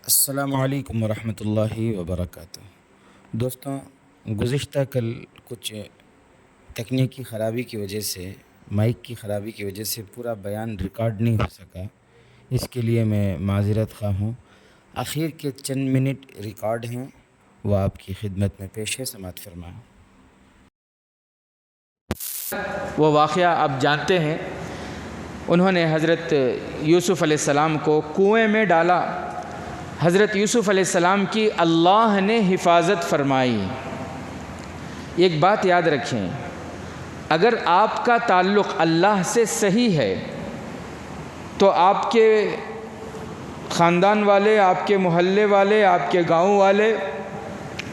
السلام علیکم ورحمۃ اللہ وبرکاتہ۔ دوستوں، گزشتہ کل کچھ تکنیکی خرابی کی وجہ سے، مائک کی خرابی کی وجہ سے پورا بیان ریکارڈ نہیں ہو سکا۔ اس کے لیے میں معذرت خواہ ہوں۔ آخر کے چند منٹ ریکارڈ ہیں، وہ آپ کی خدمت میں پیش ہے، سماعت فرمائیں۔ وہ واقعہ آپ جانتے ہیں، انہوں نے حضرت یوسف علیہ السلام کو کنویں میں ڈالا۔ حضرت یوسف علیہ السلام کی اللہ نے حفاظت فرمائی۔ ایک بات یاد رکھیں، اگر آپ کا تعلق اللہ سے صحیح ہے تو آپ کے خاندان والے، آپ کے محلے والے، آپ کے گاؤں والے،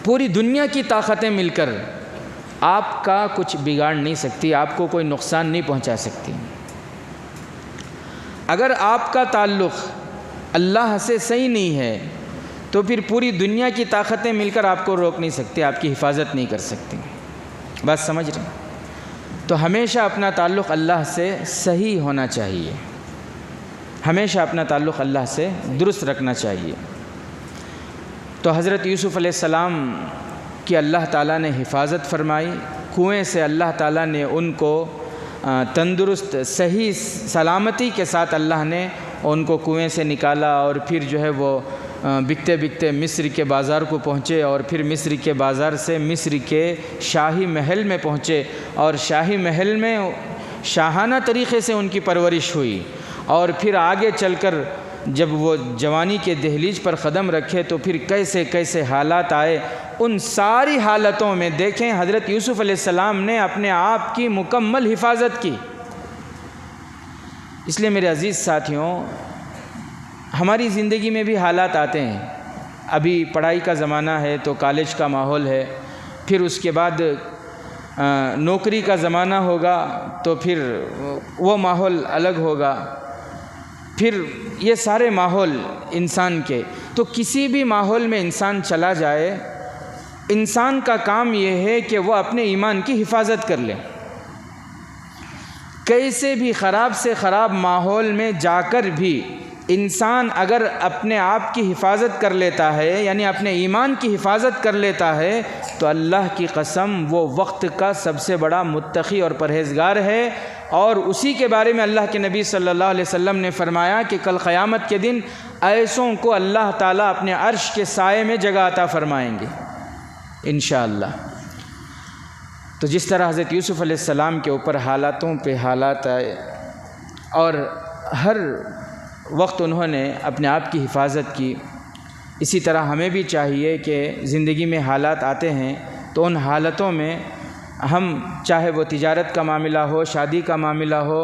پوری دنیا کی طاقتیں مل کر آپ کا کچھ بگاڑ نہیں سکتی، آپ کو کوئی نقصان نہیں پہنچا سکتی۔ اگر آپ کا تعلق اللہ سے صحیح نہیں ہے تو پھر پوری دنیا کی طاقتیں مل کر آپ کو روک نہیں سکتی، آپ کی حفاظت نہیں کر سکتی۔ بات سمجھ رہے ہیں؟ تو ہمیشہ اپنا تعلق اللہ سے صحیح ہونا چاہیے، ہمیشہ اپنا تعلق اللہ سے درست رکھنا چاہیے۔ تو حضرت یوسف علیہ السلام کی اللہ تعالیٰ نے حفاظت فرمائی۔ کنویں سے اللہ تعالیٰ نے ان کو تندرست صحیح سلامتی کے ساتھ اللہ نے ان کو کنویں سے نکالا، اور پھر جو ہے وہ بکتے بکتے مصر کے بازار کو پہنچے، اور پھر مصر کے بازار سے مصر کے شاہی محل میں پہنچے، اور شاہی محل میں شاہانہ طریقے سے ان کی پرورش ہوئی۔ اور پھر آگے چل کر جب وہ جوانی کے دہلیز پر قدم رکھے تو پھر کیسے کیسے حالات آئے۔ ان ساری حالتوں میں دیکھیں حضرت یوسف علیہ السلام نے اپنے آپ کی مکمل حفاظت کی۔ اس لیے میرے عزیز ساتھیوں، ہماری زندگی میں بھی حالات آتے ہیں۔ ابھی پڑھائی کا زمانہ ہے تو کالج کا ماحول ہے، پھر اس کے بعد نوکری کا زمانہ ہوگا تو پھر وہ ماحول الگ ہوگا، پھر یہ سارے ماحول انسان کے۔ تو کسی بھی ماحول میں انسان چلا جائے، انسان کا کام یہ ہے کہ وہ اپنے ایمان کی حفاظت کر لے۔ کیسے بھی خراب سے خراب ماحول میں جا کر بھی انسان اگر اپنے آپ کی حفاظت کر لیتا ہے، یعنی اپنے ایمان کی حفاظت کر لیتا ہے، تو اللہ کی قسم وہ وقت کا سب سے بڑا متقی اور پرہیزگار ہے۔ اور اسی کے بارے میں اللہ کے نبی صلی اللہ علیہ وسلم نے فرمایا کہ کل قیامت کے دن ایسوں کو اللہ تعالیٰ اپنے عرش کے سائے میں جگہ عطا فرمائیں گے انشاءاللہ۔ تو جس طرح حضرت یوسف علیہ السلام کے اوپر حالاتوں پہ حالات آئے، اور ہر وقت انہوں نے اپنے آپ کی حفاظت کی، اسی طرح ہمیں بھی چاہیے کہ زندگی میں حالات آتے ہیں تو ان حالتوں میں ہم، چاہے وہ تجارت کا معاملہ ہو، شادی کا معاملہ ہو،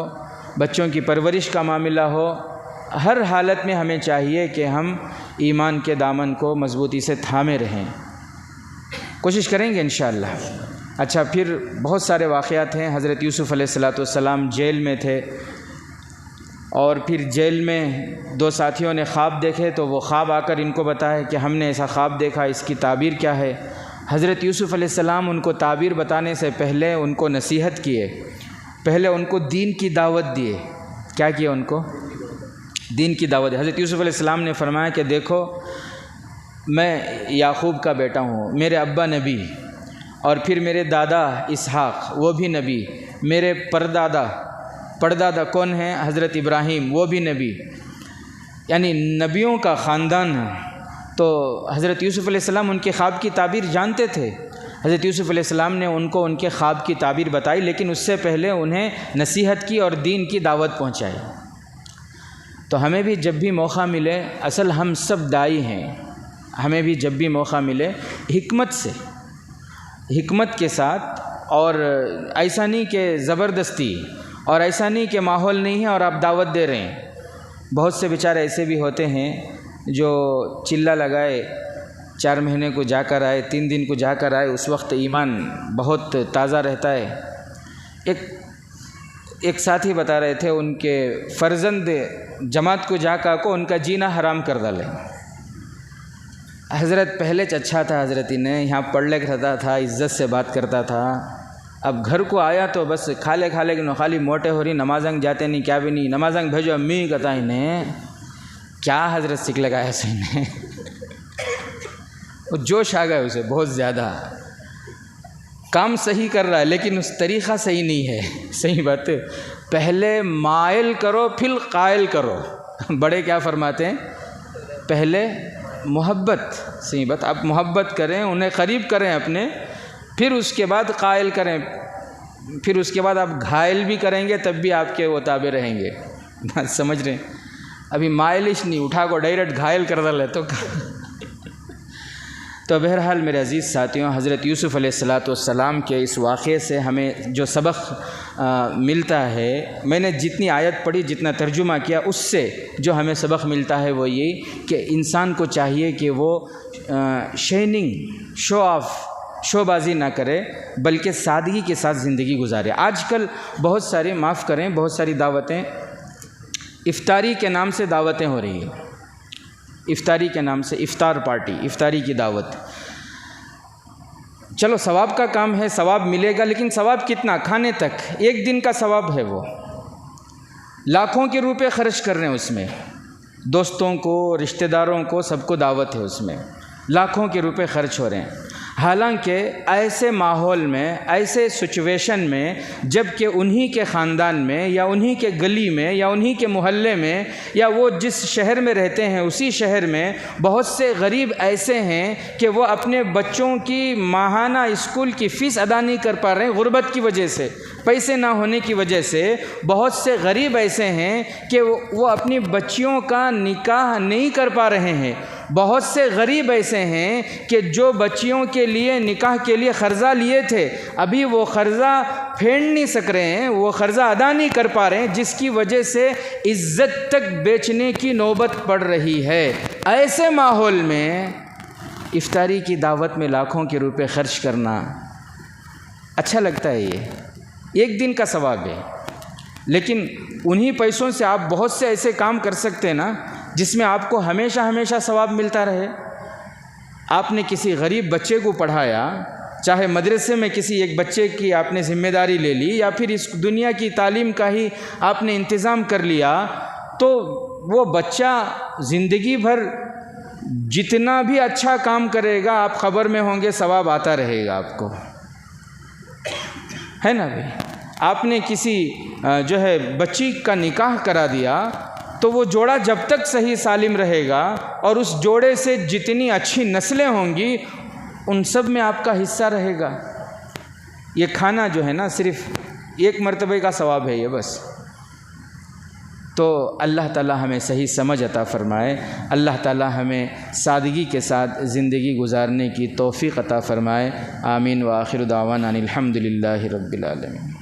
بچوں کی پرورش کا معاملہ ہو، ہر حالت میں ہمیں چاہیے کہ ہم ایمان کے دامن کو مضبوطی سے تھامے رہیں۔ کوشش کریں گے انشاءاللہ۔ اچھا، پھر بہت سارے واقعات ہیں۔ حضرت یوسف علیہ السلام جیل میں تھے، اور پھر جیل میں دو ساتھیوں نے خواب دیکھے، تو وہ خواب آ کر ان کو بتایا کہ ہم نے ایسا خواب دیکھا، اس کی تعبیر کیا ہے۔ حضرت یوسف علیہ السلام ان کو تعبیر بتانے سے پہلے ان کو نصیحت کیے، پہلے ان کو دین کی دعوت دیے۔ کیا کیا؟ ان کو دین کی دعوت دی۔ حضرت یوسف علیہ السلام نے فرمایا کہ دیکھو، میں یعقوب کا بیٹا ہوں، میرے ابا نبی، اور پھر میرے دادا اسحاق وہ بھی نبی، میرے پردادا کون ہیں؟ حضرت ابراہیم، وہ بھی نبی، یعنی نبیوں کا خاندان ہے۔ تو حضرت یوسف علیہ السلام ان کے خواب کی تعبیر جانتے تھے۔ حضرت یوسف علیہ السلام نے ان کو ان کے خواب کی تعبیر بتائی، لیکن اس سے پہلے انہیں نصیحت کی اور دین کی دعوت پہنچائی۔ تو ہمیں بھی جب بھی موقع ملے، اصل ہم سب داعی ہیں، ہمیں بھی جب بھی موقع ملے حکمت کے ساتھ، اور ایسا نہیں کہ زبردستی، اور ایسا نہیں کہ ماحول نہیں ہے اور آپ دعوت دے رہے ہیں۔ بہت سے بیچارے ایسے بھی ہوتے ہیں جو چلہ لگائے، 4 مہینے کو جا کر آئے، 3 دن کو جا کر آئے، اس وقت ایمان بہت تازہ رہتا ہے۔ ایک ساتھی بتا رہے تھے ان کے فرزند جماعت کو جا کر ان کا جینا حرام کر ڈالے۔ حضرت پہلے اچھا تھا، حضرت نے یہاں پڑھ لکھ رہتا تھا، عزت سے بات کرتا تھا، اب گھر کو آیا تو بس کھالے کہ خالی موٹے ہو رہی، نمازنگ جاتے نہیں، کیا بھی نہیں، نمازنگ بھیجو امی کہتا انہیں کیا حضرت سکھ لگایا سن نے وہ جوش آ گیا اسے بہت زیادہ، کام صحیح کر رہا ہے لیکن اس طریقہ صحیح نہیں ہے۔ صحیح بات ہے، پہلے مائل کرو پھر قائل کرو۔ بڑے کیا فرماتے ہیں؟ پہلے محبت، صحیح بات، آپ محبت کریں، انہیں قریب کریں اپنے، پھر اس کے بعد قائل کریں، پھر اس کے بعد آپ گھائل بھی کریں گے تب بھی آپ کے وہ تابع رہیں گے۔ بات سمجھ رہے ہیں؟ ابھی مائلش نہیں، اٹھا کو ڈائریکٹ گھائل کر ڈالے تو بہرحال میرے عزیز ساتھیوں، حضرت یوسف علیہ السلام کے اس واقعے سے ہمیں جو سبق ملتا ہے، میں نے جتنی آیت پڑھی، جتنا ترجمہ کیا، اس سے جو ہمیں سبق ملتا ہے وہ یہ کہ انسان کو چاہیے کہ وہ شائننگ، شو آف، شو بازی نہ کرے، بلکہ سادگی کے ساتھ زندگی گزارے۔ آج کل بہت ساری، معاف کریں، بہت ساری دعوتیں افطاری کے نام سے دعوتیں ہو رہی ہیں، افطاری کے نام سے افطار پارٹی، افطاری کی دعوت۔ چلو ثواب کا کام ہے، ثواب ملے گا، لیکن ثواب کتنا؟ کھانے تک، ایک دن کا ثواب ہے، وہ لاکھوں کے روپے خرچ کر رہے ہیں اس میں، دوستوں کو، رشتہ داروں کو، سب کو دعوت ہے اس میں، لاکھوں کے روپے خرچ ہو رہے ہیں۔ حالانکہ ایسے ماحول میں، ایسے سچویشن میں، جب کہ انہی کے خاندان میں یا انہی کے گلی میں یا انہی کے محلے میں یا وہ جس شہر میں رہتے ہیں اسی شہر میں بہت سے غریب ایسے ہیں کہ وہ اپنے بچوں کی ماہانہ اسکول کی فیس ادا نہیں کر پا رہے ہیں، غربت کی وجہ سے، پیسے نہ ہونے کی وجہ سے۔ بہت سے غریب ایسے ہیں کہ وہ اپنی بچیوں کا نکاح نہیں کر پا رہے ہیں۔ بہت سے غریب ایسے ہیں کہ جو بچیوں کے لیے، نکاح کے لیے قرضہ لیے تھے، ابھی وہ قرضہ پھیڑ نہیں سک رہے ہیں، وہ قرضہ ادا نہیں کر پا رہے ہیں، جس کی وجہ سے عزت تک بیچنے کی نوبت پڑ رہی ہے۔ ایسے ماحول میں افطاری کی دعوت میں لاکھوں کے روپے خرچ کرنا اچھا لگتا ہے؟ یہ ایک دن کا ثواب ہے، لیکن انہی پیسوں سے آپ بہت سے ایسے کام کر سکتے ہیں نا جس میں آپ کو ہمیشہ ہمیشہ ثواب ملتا رہے۔ آپ نے کسی غریب بچے کو پڑھایا، چاہے مدرسے میں کسی ایک بچے کی آپ نے ذمہ داری لے لی یا پھر اس دنیا کی تعلیم کا ہی آپ نے انتظام کر لیا، تو وہ بچہ زندگی بھر جتنا بھی اچھا کام کرے گا آپ خبر میں ہوں گے، ثواب آتا رہے گا آپ کو، ہے نا بھائی؟ آپ نے کسی جو ہے بچی کا نکاح کرا دیا تو وہ جوڑا جب تک صحیح سالم رہے گا اور اس جوڑے سے جتنی اچھی نسلیں ہوں گی ان سب میں آپ کا حصہ رہے گا۔ یہ کھانا جو ہے نا صرف ایک مرتبہ کا ثواب ہے یہ بس۔ تو اللہ تعالی ہمیں صحیح سمجھ عطا فرمائے، اللہ تعالی ہمیں سادگی کے ساتھ زندگی گزارنے کی توفیق عطا فرمائے۔ آمین۔ وآخر دعوانا ان الحمد للہ رب العالمین۔